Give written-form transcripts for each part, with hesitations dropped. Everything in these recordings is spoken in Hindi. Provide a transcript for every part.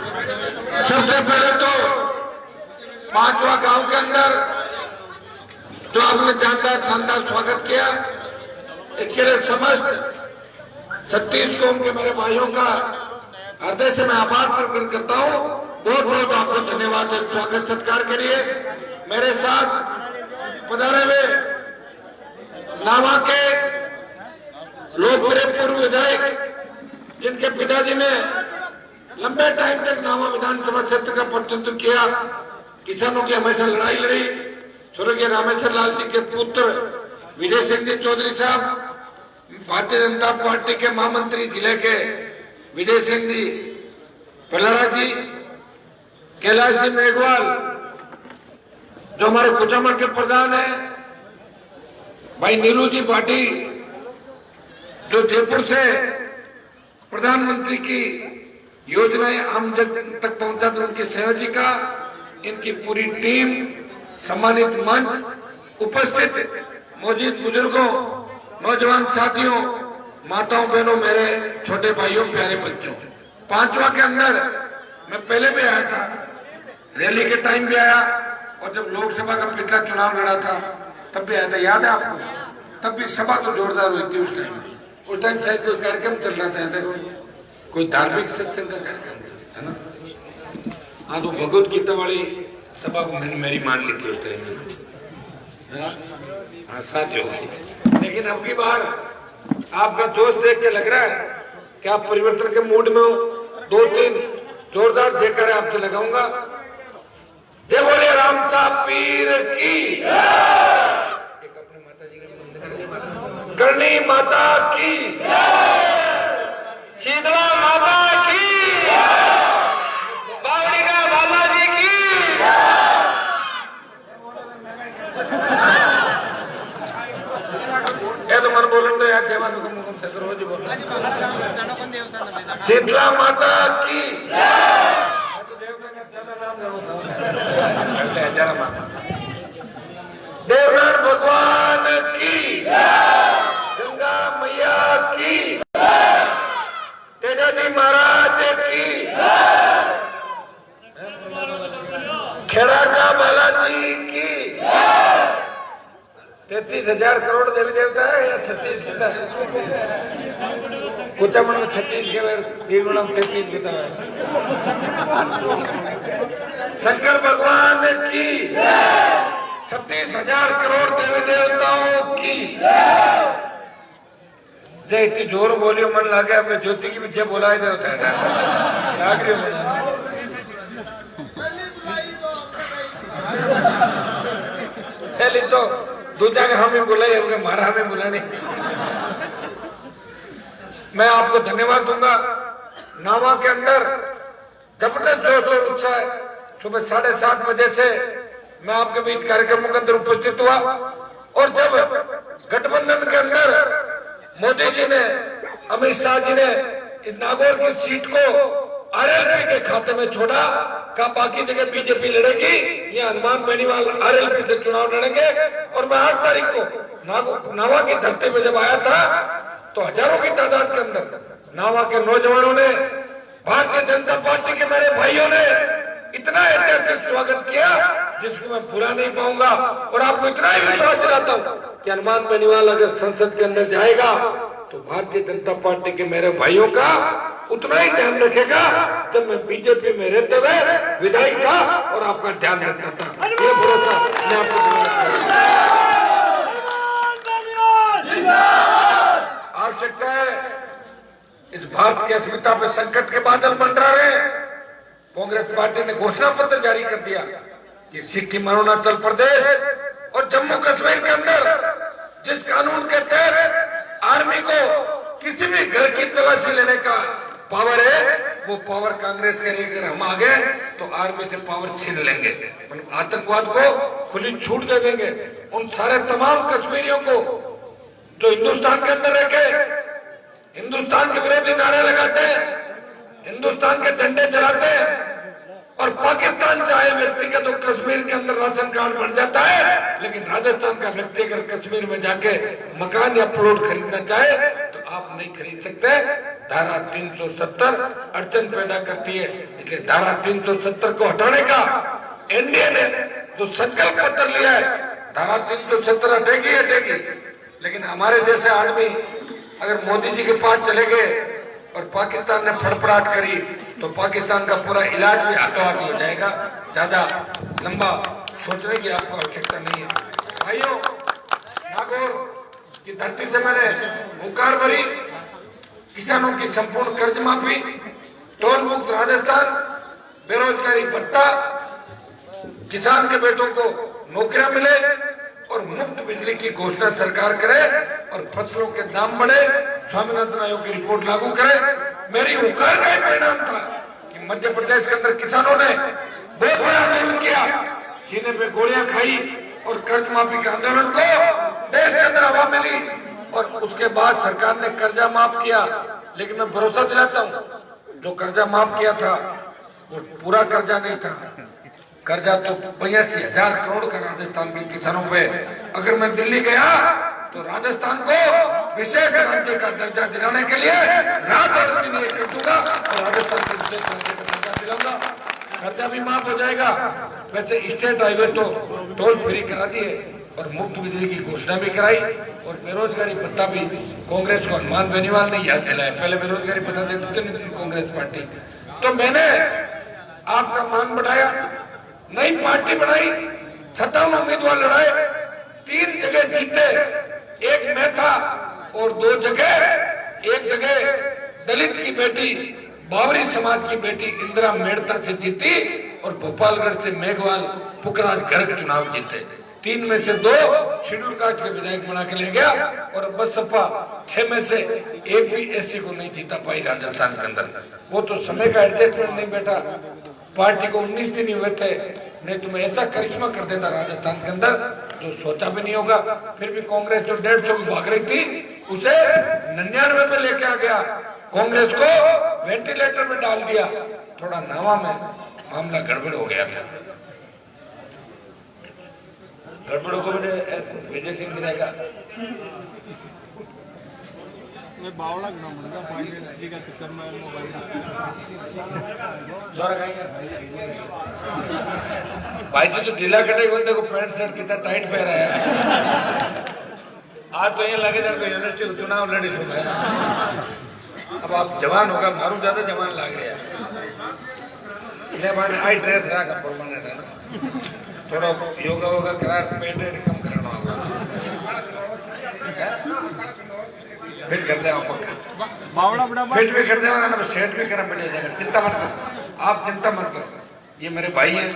सबसे पहले तो पांचवा गांव के अंदर जो आपने जानदार शानदार स्वागत किया, इसके लिए समस्त 36 कौम के मेरे भाइयों का हृदय से मैं आभार प्रकट करता हूं। बहुत बहुत आपको धन्यवाद है स्वागत सत्कार के लिए। मेरे साथ पधारे हुए नावा के लोकप्रिय पूर्व विधायक, जिनके पिताजी ने लंबे टाइम तक नावा विधानसभा क्षेत्र का प्रतिनिधित्व किया, किसानों की हमेशा लड़ाई लड़ी, स्वर्गीय रामेश्वर लाल जी के पुत्र विजय सिंह जी चौधरी साहब, भारतीय जनता पार्टी के महामंत्री जिले के विजय सिंह जी पलड़ा जी, कैलाश जी मेघवाल जो हमारे कुचामन के प्रधान है, भाई नीलू जी पाटी जो जयपुर से प्रधानमंत्री की योजनाएं आम जन तक पहुंचाते उनकी संयोजिका, इनकी पूरी टीम, सम्मानित मंच, उपस्थित मौजूद बुजुर्गों, नौजवान साथियों, माताओं बहनों, मेरे छोटे भाइयों, प्यारे बच्चों, पांचवा के अंदर मैं पहले भी आया था, रैली के टाइम भी आया, और जब लोकसभा का पिछला चुनाव लड़ा था तब भी आया था। याद है आपको? तब भी सभा तो जोरदार हुई थी उस टाइम शायद कोई कार्यक्रम चल रहा था, देखो कोई धार्मिक सत्संग का कार्यक्रम था, है ना? हाँ, तो भगवत गीता वाली सभा को मैंने मेरी मान ली थी उस टाइम। हाँ, साथ होगी। लेकिन अब की बार आपका जोश देख के लग रहा है कि आप परिवर्तन के मूड में हो। 2-3 जोरदार जयकारे आपसे लगाऊंगा। जय बोले राम साहब पीर की, एक अपने माता जी का करनी माता की, शीतला माता की, बावड़ी का बाबा जी की। ये तो मन बोलन तो यार जेवा को मुंह से रोज बोल। शीतला माता की, देवनाथ भगवान की, गंगा मैया की, तेजाजी महाराज की, खेड़ा का बालाजी की। 33,000 करोड़ देवी देवता है या 36 पिता है? कुचामन में 36 के 33 पिता है। शंकर भगवान की, 36,000 करोड़ देवी देवताओं की जय। इतनी जोर बोलियो मन लगे अपने ज्योति की भी जय बुलाए दे होता है। पहले तो दूजा ने हमें बुलाई, हमारा हमें बुला नहीं। मैं आपको धन्यवाद दूंगा। नावा के अंदर जबरदस्त जोश और उत्साह है। सुबह 7:30 बजे से मैं आपके बीच कार्यक्रमों के अंदर उपस्थित हुआ, और जब गठबंधन के अंदर मोदी जी ने, अमित शाह जी ने इस नागौर की सीट को आरएलपी के खाते में छोड़ा, कहा बाकी जगह बीजेपी लड़ेगी, ये हनुमान बेनीवाल आरएलपी से चुनाव लड़ेंगे। और मैं 8 तारीख को नावा की धरती पे जब आया था तो हजारों की तादाद के अंदर नावा के नौजवानों ने, भारतीय जनता पार्टी के मेरे भाइयों ने इतना ऐतिहासिक स्वागत किया जिसको मैं भुला नहीं पाऊंगा। और आपको इतना ही विश्वास दिलाता हूं कि हनुमान बेनीवाल अगर संसद के अंदर जाएगा तो भारतीय जनता पार्टी के मेरे भाइयों का उतना ही ध्यान रखेगा जब मैं बीजेपी में रहते हुए विधायक था और आपका ध्यान रखता था। ये भरोसा मैं आपको आवश्यकता है। इस भारत की अस्मिता पे संकट के बादल मंडरा रहे। कांग्रेस पार्टी ने घोषणा पत्र जारी कर दिया कि सिक्किम, अरुणाचल प्रदेश और जम्मू कश्मीर के अंदर जिस कानून के तहत आर्मी को किसी भी घर की तलाशी लेने का पावर है, वो पावर कांग्रेस करेगी। अगर हम आ गए तो आर्मी से पावर छीन लेंगे, आतंकवाद को खुली छूट दे देंगे। उन सारे तमाम कश्मीरियों को जो हिंदुस्तान के अंदर रह के हिंदुस्तान के विरोधी नारे लगाते हैं, हिंदुस्तान के झंडे चलाते हैं, और पाकिस्तान चाहे व्यक्ति का तो कश्मीर के अंदर राशन कार्ड बन जाता है, लेकिन राजस्थान का व्यक्ति अगर कश्मीर में जाके मकान या प्लॉट खरीदना चाहे तो आप नहीं खरीद सकते। धारा 370 अड़चन पैदा करती है। इसलिए धारा 370 को हटाने का एनडीए ने जो संकल्प पत्र लिया है, धारा 370 हटेगी हटेगी। लेकिन हमारे जैसे आदमी अगर मोदी जी के पास चले गए और पाकिस्तान ने फड़फड़ाहट करी तो पाकिस्तान का पूरा इलाज भी हाथों हाथ हो जाएगा। ज्यादा लंबा सोचने की आपको आवश्यकता नहीं है। भाइयों, नागौर की धरती से मैंने हुंकार भरी, किसानों की संपूर्ण कर्ज माफी, टोल मुक्त राजस्थान, बेरोजगारी भत्ता, किसान के बेटों को नौकरियां मिले और मुफ्त बिजली की घोषणा सरकार करे और फसलों के दाम बढ़े, स्वामीनाथन आयोग की रिपोर्ट लागू करे। मेरी हुंकार का ही परिणाम था कि मध्य प्रदेश के अंदर किसानों ने बहुत बड़ा आंदोलन किया, सीने पे गोलियां खाई और कर्ज माफी के आंदोलन को देश के अंदर हवा मिली और उसके बाद सरकार ने कर्जा माफ किया। लेकिन मैं भरोसा दिलाता हूँ, जो कर्जा माफ किया था वो पूरा कर्जा नहीं था। कर्जा तो 82,000 करोड़ का राजस्थान के किसानों पे। अगर मैं दिल्ली गया तो राजस्थान को विशेष राज्य का दर्जा दिलाने के लिए रात और दिन ये कर दूंगा और राजस्थान को विशेष राज्य का दर्जा दिलाऊंगा। कर्जा भी माफ हो जाएगा। वैसे स्टेट हाईवे तो टोल फ्री करा दिए और मुफ्त बिजली की घोषणा भी कराई और बेरोजगारी भत्ता भी कांग्रेस को हनुमान बेनीवाल ने याद दिलाया। पहले बेरोजगारी भत्ता देती थी कांग्रेस पार्टी। तो मैंने आपका मान बढ़ाया, नई पार्टी बनाई, 57 उम्मीदवार लड़ाए, 3 जगह जीते, एक मैं था और 2 जगह, एक जगह दलित की बेटी, बावरी समाज की बेटी इंदिरा मेड़ता से जीती और भोपालगढ़ से मेघवाल पुखराज गर्ग चुनाव जीते। 3 में से 2 शेड्यूल कास्ट के विधायक बना के ले गया और बसपा 6 में से एक भी एससी को नहीं जीता पाई राजस्थान के अंदर। वो तो समय का एडजस्टमेंट नहीं बैठा, पार्टी को 19 दिन ही हुए थे, नहीं तो मैं ऐसा करिश्मा कर देता राजस्थान के अंदर जो सोचा भी नहीं होगा। फिर भी कांग्रेस जो 150 भाग रही थी उसे 99 में लेके आ गया, कांग्रेस को वेंटिलेटर में डाल दिया। थोड़ा नावा में मामला गड़बड़ हो गया था। गड़बड़ों को मुझे विजय सिंह दिलाएगा। बावड़ा का चक्कर में भाई जी तो ढीला कटे बंदे को पैंट शर्ट कितना टाइट पहना है। आज तो ये लगे जब यूनिवर्सिटी चुनाव लड़ी सुबह। अब आप जवान होगा, मारू ज्यादा जवान लग रहा है। आई ड्रेस रहा परमानेंट है ना, थोड़ा योगा वोगा करा, पेट कम करना होगा, फिट कर दे पक्का, फिट भी कर देगा ना, सेट भी करा बढ़िया जाएगा। चिंता मत करो, आप चिंता मत करो। ये मेरे भाई हैं,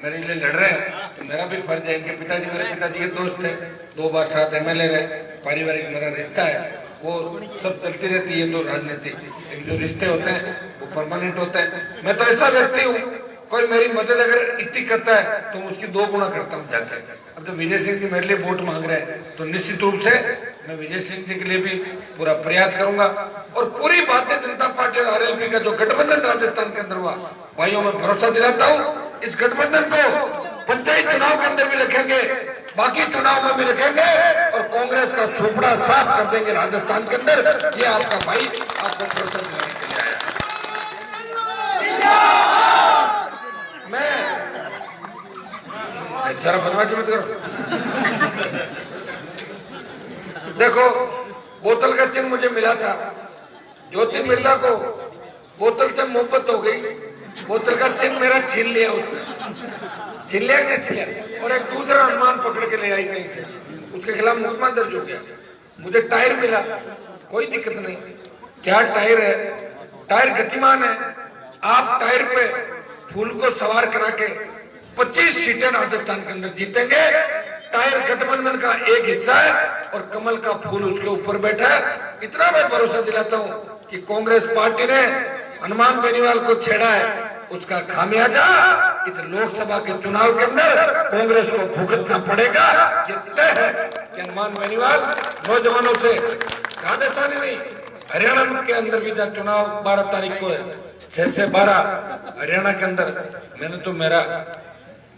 मेरे लिए लड़ रहे हैं तो मेरा भी फर्ज है। इनके पिताजी मेरे पिताजी के दोस्त थे, 2 बार साथ एमएलए रहे, पारिवारिक मेरा रिश्ता है, वो सब चलती रहती है। तो राजनीति लेकिन जो रिश्ते होते हैं वो परमानेंट होते हैं। मैं तो ऐसा व्यक्ति हूँ, कोई मेरी मदद अगर इतनी करता है तो उसकी 2 गुना करता हूँ जाकर। अब तो विजय सिंह जी मेरे लिए वोट मांग रहे हैं तो निश्चित रूप से मैं विजय सिंह जी के लिए भी पूरा प्रयास करूंगा। और पूरी भारतीय जनता पार्टी और आरएलपी का जो गठबंधन राजस्थान के अंदर हुआ, भाइयों मैं भरोसा दिलाता हूँ इस गठबंधन को पंचायत चुनाव के अंदर भी रखेंगे, बाकी चुनाव में भी रखेंगे और कांग्रेस का चोपड़ा साफ कर देंगे राजस्थान के अंदर। ये आपका भाई आपको भरोसा दिलाने के लिए आया। मैं जरा बदमाशी मत करो। देखो, बोतल का चिन्ह मुझे मिला था, ज्योति मिर्जा को बोतल से मोहब्बत हो गई, बोतल का चिन्ह मेरा छीन लिया उसने। छीन लिया कि नहीं छीन लिया? और एक दूसरा अनुमान पकड़ के ले आई कहीं से, उसके खिलाफ मुकदमा दर्ज हो गया। मुझे टायर मिला, कोई दिक्कत नहीं, 4 टायर है, टायर गतिमान है। आप टायर पे फूल को सवार करा के 25 सीटें राजस्थान के अंदर जीतेंगे। टायर गठबंधन का एक हिस्सा है और कमल का फूल उसके ऊपर बैठा है। इतना मैं भरोसा दिलाता हूँ कि कांग्रेस पार्टी ने हनुमान बेनीवाल को छेड़ा है, उसका खामियाजा इस लोकसभा के चुनाव के अंदर कांग्रेस को भुगतना पड़ेगा। ये तय है कि हनुमान बेनीवाल नौजवानों से, राजस्थान ही नहीं हरियाणा के अंदर भी जब चुनाव 12 तारीख को है, 6 से 12 हरियाणा के अंदर, मैंने तो मेरा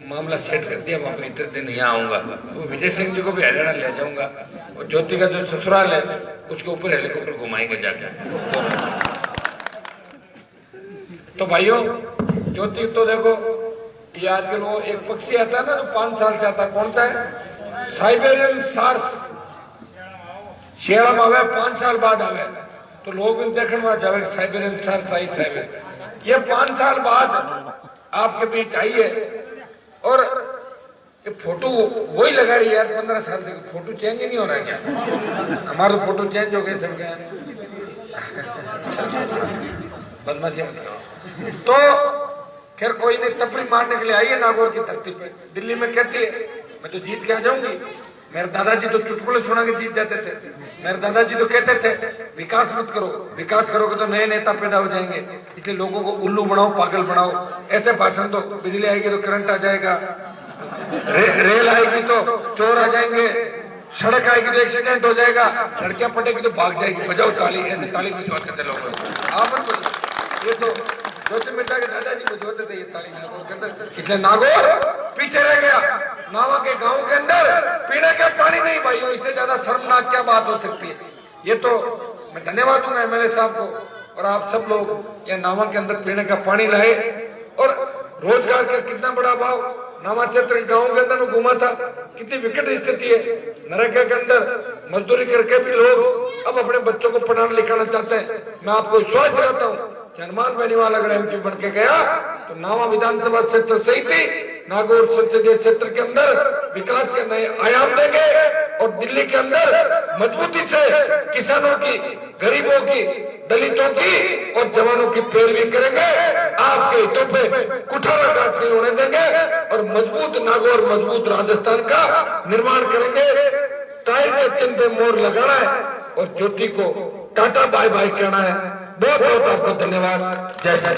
मामला सेट कर दिया। वहां पे इतने दिन यहाँ आऊंगा तो विजय सिंह जी को भी हरियाणा ले जाऊंगा और ज्योति का जो ससुराल है उसके ऊपर हेलीकॉप्टर घुमाएंगे जाकर। तो भाइयों ज्योति तो देखो ये आजकल वो एक पक्षी आता है ना जो 5 साल से आता है, कौन सा है? Siberian SARS. शियाला में आवे 5 साल बाद आवे तो लोग देखने में जावे साइबेरियन सार्स आई साइबेरियन। ये 5 साल बाद आपके बीच आई है और ये फोटो वही लगा रही है यार 15 साल से। फोटो चेंज ही नहीं हो रहा है क्या? हमारा तो फोटो चेंज हो गए सबके। बदमाशी बताओ। तो खैर कोई नहीं, तफरी मारने के लिए आई है नागौर की धरती पे। दिल्ली में कहती है मैं तो जीत के आ जाऊंगी। मेरे दादाजी तो चुटकुले सुना के जीत जाते थे। मेरे दादाजी तो कहते थे विकास मत करो, विकास करोगे तो नए नेता पैदा हो जाएंगे, इसलिए लोगों को उल्लू बनाओ, पागल बनाओ। ऐसे भाषण तो बिजली आएगी तो करंट आ जाएगा, रेल आएगी तो चोर आ जाएंगे, सड़क आएगी तो एक्सीडेंट हो जाएगा, लड़कियां पटेगी तो भाग जाएगी। बजाओ ताली, ऐसे ताली बजवाते थे लोग। आप ये तो ज्योति मिर्जा के दादाजी बजवाते थे ये ताली नागौर के अंदर, इसलिए नागौर पीछे रह गया। नावा के गांव के अंदर पीने का पानी नहीं भाइयों, इससे ज्यादा शर्मनाक क्या बात हो सकती है? ये तो मैं धन्यवाद दूंगा एमएलए साहब को और आप सब लोग ये नावा के अंदर पीने का पानी लाए। और रोजगार का कितना बड़ा अभाव नावा क्षेत्र के गाँव के अंदर में घूमा था, कितनी विकट स्थिति है। नरेगा के अंदर मजदूरी करके भी लोग अब अपने बच्चों को पढ़ाना लिखाना चाहते हैं। मैं आपको विश्वास दिलाता हूँ हनुमान बेनीवाल अगर एमपी बन के गया तो नावा विधानसभा क्षेत्र सही थी, नागौर संसदीय क्षेत्र के अंदर विकास के नए आयाम देंगे और दिल्ली के अंदर मजबूती से किसानों की, गरीबों की, दलितों की और जवानों की पैरवी करेंगे। आपके हितों पे कुठाराघात नहीं होने देंगे और मजबूत नागौर, मजबूत राजस्थान का निर्माण करेंगे। टाइल के चिन्ह पे मोहर लगाना है और ज्योति को टाटा बाय बाय कहना है। बहुत बहुत आपको धन्यवाद। जय हिंद।